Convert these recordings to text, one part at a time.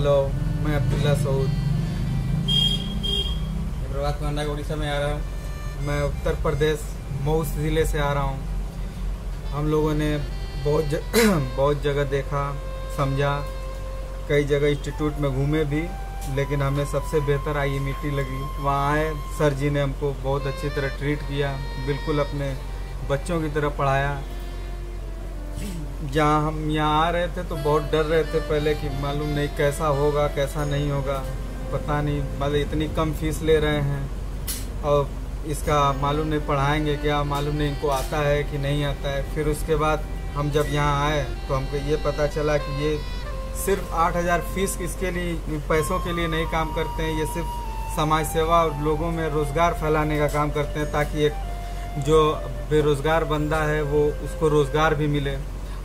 Hello, मैं अब्दुल्ला सऊद प्रभात कोंडा उड़ीसा में आ रहा हूँ। मैं उत्तर प्रदेश मऊ ज़िले से आ रहा हूँ। हम लोगों ने बहुत जगह देखा, समझा, कई जगह इंस्टीट्यूट में घूमे भी, लेकिन हमें सबसे बेहतर IMET लगी। वहाँ आए, सर जी ने हमको बहुत अच्छी तरह ट्रीट किया, बिल्कुल अपने बच्चों की तरह पढ़ाया। जहाँ हम यहाँ आ रहे थे तो बहुत डर रहे थे पहले कि मालूम नहीं कैसा होगा कैसा नहीं होगा, पता नहीं, मतलब इतनी कम फीस ले रहे हैं और इसका मालूम नहीं पढ़ाएंगे क्या, मालूम नहीं इनको आता है कि नहीं आता है। फिर उसके बाद हम जब यहाँ आए तो हमको ये पता चला कि ये सिर्फ 8,000 फीस इसके लिए, पैसों के लिए नहीं काम करते हैं। ये सिर्फ समाज सेवा और लोगों में रोज़गार फैलाने का काम करते हैं, ताकि एक जो बेरोज़गार बंदा है वो उसको रोज़गार भी मिले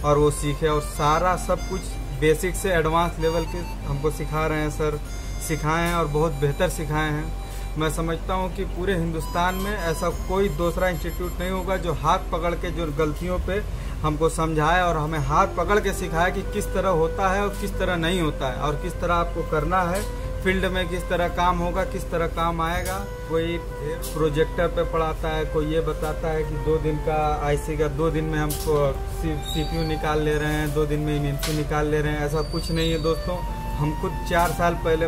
और वो सीखे। और सारा सब कुछ बेसिक से एडवांस लेवल के हमको सिखा रहे हैं सर, सिखाए हैं और बहुत बेहतर सिखाए हैं। मैं समझता हूँ कि पूरे हिंदुस्तान में ऐसा कोई दूसरा इंस्टीट्यूट नहीं होगा जो हाथ पकड़ के जो गलतियों पे हमको समझाए और हमें हाथ पकड़ के सिखाए कि किस तरह होता है और किस तरह नहीं होता है, और किस तरह आपको करना है फील्ड में, किस तरह काम होगा, किस तरह काम आएगा। कोई प्रोजेक्टर पे पढ़ाता है, कोई ये बताता है कि 2 दिन का IC का 2 दिन में हमको CPU निकाल ले रहे हैं, 2 दिन में MMC निकाल ले रहे हैं। ऐसा कुछ नहीं है दोस्तों। हम खुद 4 साल पहले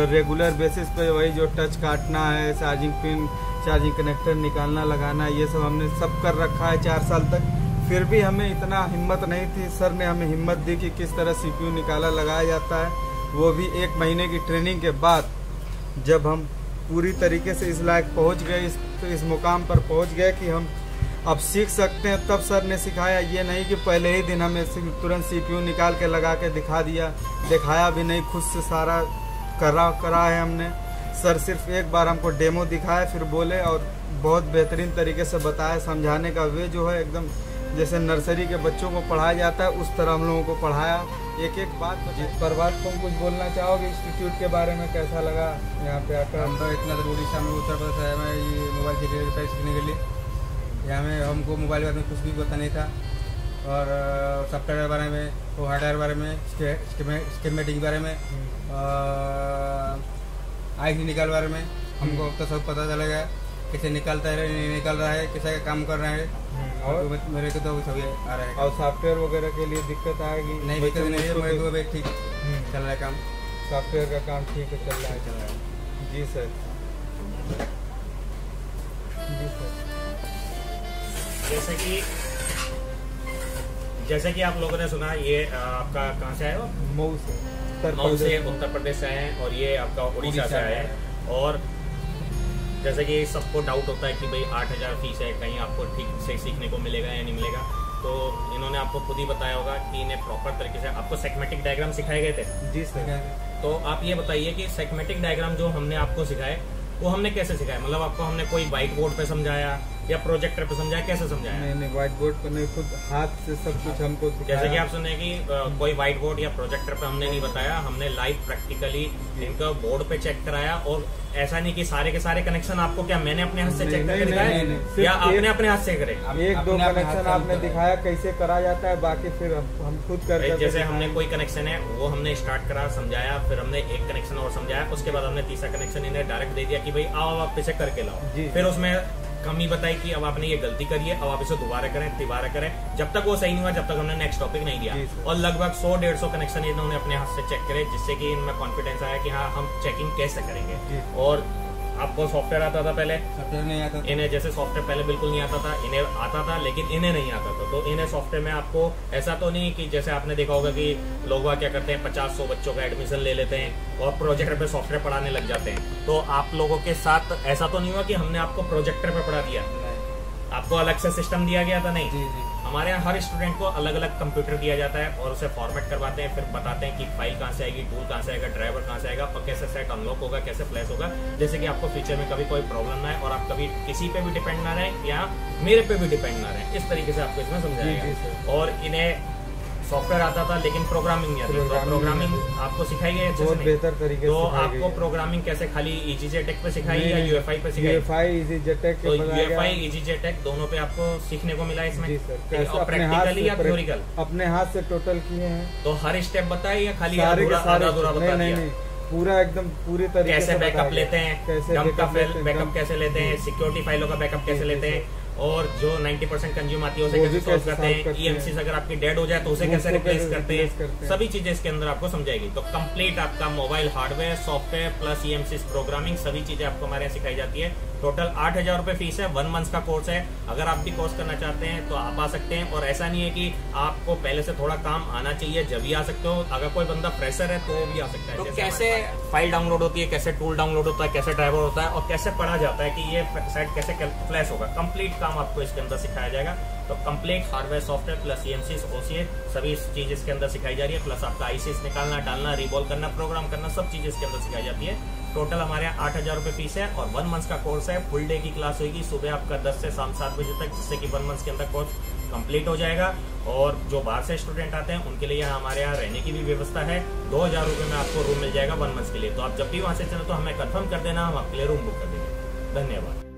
रेगुलर बेसिस पे वही जो टच काटना है, चार्जिंग पिन, चार्जिंग कनेक्टर निकालना लगाना, ये सब हमने सब कर रखा है 4 साल तक। फिर भी हमें इतना हिम्मत नहीं थी। सर ने हमें हिम्मत दी कि किस तरह CPU निकाला लगाया जाता है, वो भी 1 महीने की ट्रेनिंग के बाद। जब हम पूरी तरीके से इस लायक पहुंच गए, इस मुकाम पर पहुंच गए कि हम अब सीख सकते हैं, तब सर ने सिखाया। ये नहीं कि पहले ही दिन हमें तुरंत CPU निकाल के लगा के दिखा दिया, दिखाया भी नहीं, खुद से सारा करा है हमने। सर सिर्फ एक बार हमको डेमो दिखाया, फिर बोले और बहुत बेहतरीन तरीके से बताया। समझाने का वे जो है एकदम जैसे नर्सरी के बच्चों को पढ़ाया जाता है, उस तरह हम लोगों को पढ़ाया। एक एक बात प्रभात, तुम कुछ बोलना चाहोगे इंस्टीट्यूट के बारे में, कैसा लगा यहाँ पे आकर? हम तो इतना दूर उड़ीसा में उत्तर प्रदेश आया मैं ये मोबाइल सीखने के लिए। यहाँ में हमको मोबाइल के बारे में कुछ भी पता नहीं था, और सॉफ्टवेयर के बारे में, वो हार्डवेयर के बारे में, स्कीमेटिक के बारे में, IC निकाल बारे में हमको अब तो सब पता चला गया, कैसे निकालता है, नहीं निकाल रहा है, कैसे काम कर रहा है। और मेरे को तो सभी आ रहा है। और सॉफ्टवेयर वगैरह के लिए दिक्कत आएगी? नहीं, दिक्कत नहीं है, मेरे को भी ठीक चल रहा है काम। सॉफ्टवेयर का काम ठीक है, चल रहा है। जी सर, जी सर। जैसे कि आप लोगों ने सुना, ये आपका कहाँ से आया हो? मऊ से, उत्तर प्रदेश से आए हैं, और ये आपका उड़ीसा से आया है। और जैसे कि सबको डाउट होता है कि भाई 8,000 फीस है, कहीं आपको ठीक से सीखने को मिलेगा या नहीं मिलेगा। तो इन्होंने आपको खुद ही बताया होगा कि इन्हें प्रॉपर तरीके से आपको सेगमेटिक डायग्राम सिखाए गए थे। जी सर। तो आप ये बताइए कि सेगमेटिक डायग्राम जो हमने आपको सिखाए वो हमने कैसे सिखाया? मतलब आपको हमने कोई व्हाइट बोर्ड पे समझाया या प्रोजेक्टर पे समझाया, कैसे समझाया? नहीं, व्हाइट बोर्ड पे नहीं, खुद हाथ से सब कुछ हमको सिखाया। जैसे कि आप सुने कि कोई व्हाइट बोर्ड या प्रोजेक्टर पे हमने नहीं बताया, हमने लाइव प्रैक्टिकली इनका बोर्ड पे चेक कराया। और ऐसा नहीं कि सारे के सारे कनेक्शन आपको क्या मैंने अपने हाथ से चेक करके दिखाया या आपने अपने हाथ से करे? 1-2 कनेक्शन आपने दिखाया कैसे करा जाता है, बाकी फिर हम खुद करते। जैसे हमने कोई कनेक्शन है वो हमने स्टार्ट करा, समझाया, फिर हमने एक कनेक्शन और समझाया, उसके बाद हमने तीसरा कनेक्शन इन्हें डायरेक्ट दे दिया कि भाई आओ आप इसे करके लाओ। फिर उसमें कमी बताई कि अब आपने ये गलती करी है, अब आप इसे दोबारा करें। जब तक वो सही नहीं हुआ, जब तक हमने नेक्स्ट टॉपिक नहीं दिया। और लगभग 100-150 कनेक्शन इन्होंने अपने हाथ से चेक करे, जिससे कि इनमें कॉन्फिडेंस आया कि हाँ हम चेकिंग कैसे करेंगे। और आपको सॉफ्टवेयर आता था पहले? सॉफ्टवेयर नहीं आता। इन्हें जैसे सॉफ्टवेयर पहले बिल्कुल नहीं आता था, इन्हें आता था लेकिन इन्हें नहीं आता था। तो इन्हें सॉफ्टवेयर में आपको ऐसा तो नहीं कि जैसे आपने देखा होगा कि लोग क्या करते हैं, 50-100 बच्चों का एडमिशन ले लेते हैं और प्रोजेक्टर पे सॉफ्टवेयर पढ़ाने लग जाते हैं। तो आप लोगों के साथ ऐसा तो नहीं हुआ कि हमने आपको प्रोजेक्टर पे पढ़ा दिया, आपको अलग से सिस्टम दिया गया था? नहीं। जी। हमारे यहाँ हर स्टूडेंट को अलग अलग कंप्यूटर दिया जाता है और उसे फॉर्मेट करवाते हैं, फिर बताते हैं कि फाइल कहाँ से आएगी, टूल कहाँ से आएगा, ड्राइवर कहाँ से आएगा और कैसे सेट अनलॉक होगा, कैसे फ्लैश होगा, जैसे कि आपको फ्यूचर में कभी कोई प्रॉब्लम ना आए और आप कभी किसी पे भी डिपेंड ना रहे या मेरे पे भी डिपेंड ना रहे। इस तरीके से आपको इसमें समझाया गया। और इन्हें सॉफ्टवेयर आता था लेकिन प्रोग्रामिंग नहीं आती। तो प्रोग्रामिंग आपको सिखाई गई अच्छे से? बहुत बेहतर तरीके से। तो आपको प्रोग्रामिंग कैसे खाली EasyJet पे सिखाई या UEFI पे सिखाई? UEFI EasyJet तो UEFI EasyJet दोनों पे आपको सीखने को मिला इसमें? जी सर। प्रैक्टिकली या थ्योरिकल? अपने हाथ से टोटल किए हैं। तो हर स्टेप बताए या खाली अधूरा बता दिया? पूरा एकदम पूरी तरीके कैसे बैकअप लेते हैं, डंप का बैकअप कैसे लेते हैं, सिक्योरिटी फाइलों का बैकअप कैसे लेते हैं, और जो 90% कंज्यूम आती है उसे कैसे सॉल्व करते हैं, EMCs अगर आपकी डेड हो जाए तो उसे कैसे रिप्लेस करते हैं, सभी चीजें इसके अंदर आपको समझाएगी। तो कंप्लीट आपका mobile hardware, software plus EMCs programming सभी चीजें आपको हमारे यहाँ सिखाई जाती है। टोटल 8,000 रुपए फीस है, 1 मंथ का कोर्स है। अगर आप भी कोर्स करना चाहते हैं तो आप आ सकते हैं, और ऐसा नहीं है कि आपको पहले से थोड़ा काम आना चाहिए जब भी आ सकते हो। अगर कोई बंदा फ्रेशर है तो वो भी आ सकता है। तो कैसे फाइल डाउनलोड होती है, कैसे टूल डाउनलोड होता है, कैसे ड्राइवर होता है, और कैसे पढ़ा जाता है कि ये साइट कैसे फ्लैश होगा, कंप्लीट काम आपको इसके अंदर सिखाया जाएगा। तो complete hardware, software plus EMCs, OCA सभी चीज इसके अंदर सिखाई जा रही है। प्लस आपका ICs निकालना, डालना, रिबॉल करना, प्रोग्राम करना, सब चीजें इसके अंदर सिखाई जाती है। टोटल हमारे यहाँ 8,000 रुपए फीस है, और 1 मंथ का कोर्स है। फुल डे की क्लास होगी सुबह आपका 10 से शाम 7 बजे तक, जिससे कि 1 मंथ के अंदर कोर्स कंप्लीट हो जाएगा। और जो बाहर से स्टूडेंट आते हैं उनके लिए यहाँ हमारे यहाँ रहने की भी व्यवस्था है। 2,000 रुपए में आपको रूम मिल जाएगा 1 मंथ के लिए। तो आप जब भी वहां से चले तो हमें कंफर्म कर देना, हम आपके लिए रूम बुक कर देंगे। धन्यवाद।